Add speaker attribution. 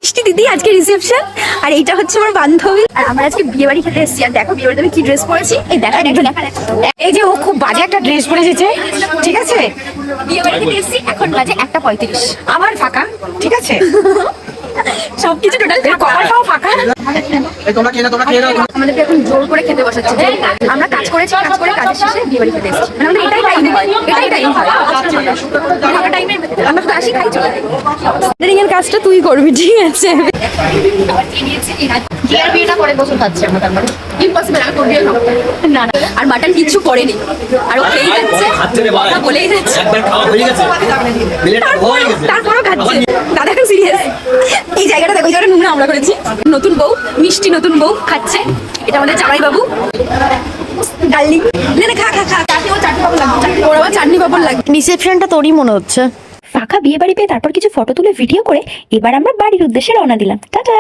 Speaker 1: দিদি আজকে রিসেপশন আর এইটা হচ্ছে আমার বান্ধবী আর আমরা আজকে বিয়ে বাড়ি খেতে এসেছি। আর দেখো বিয়ে বাড়িতে আমি কি ড্রেস পরেছি, এই দেখা একটু দেখা।
Speaker 2: এই যে ও খুব বাজে একটা ড্রেস পরে এসেছে, ঠিক আছে?
Speaker 1: বিয়ে বাড়ি খেতে এসেছি, এখন বাজে 1:35।
Speaker 2: আবার ফাঁকা, ঠিক আছে?
Speaker 1: সবকিছু টোটাল
Speaker 2: কপালটাও ফাঁকা।
Speaker 1: আমাদেরকে এখন জোর করে খেতে বসাচ্ছে। আমরা কাজ করেছি, কাজ করে কাজের শেষে বিয়ে বাড়ি খেতে এসেছি। মানে আমাদের এটাই টাইম হয়, এটাই টাইম হয়। ফাঁকা টাইমে আমরা শুধু আসি, খাই, চলে যাই। এর কাজটা তুই করবি, ঠিক আছে? বিয়েটা করে বসে খাচ্ছে আমরা, তার মানে ইম্পসিবল। আমি তোর বিয়ে খাবো না, না। আর মাটন কিছু করেনি, আর ও খেয়েই যাচ্ছে, কথা বলেই যাচ্ছে, তারপরও খাচ্ছে। দাদা এখন সিরিয়াস। এই জায়গাটা দেখো, এই জায়গাটা নোংরা আমরা করেছি। নতুন বউ, মিষ্টি নতুন বউ খাচ্ছে। এটা আমাদের জামাই বাবু ডার্লিং। না খা খা খা, চাটনি পাপড় লাগবে, ওর আবার চাটনি পাপড় লাগবে।
Speaker 2: রিসেপশনটা তোরই মনে হচ্ছে।
Speaker 3: ফাঁকা বিয়ে বাড়ি পেয়ে তারপর কিছু ফটো তুলে ভিডিও করে এবার আমরা বাড়ির উদ্দেশ্যে রওনা দিলাম। টাটা।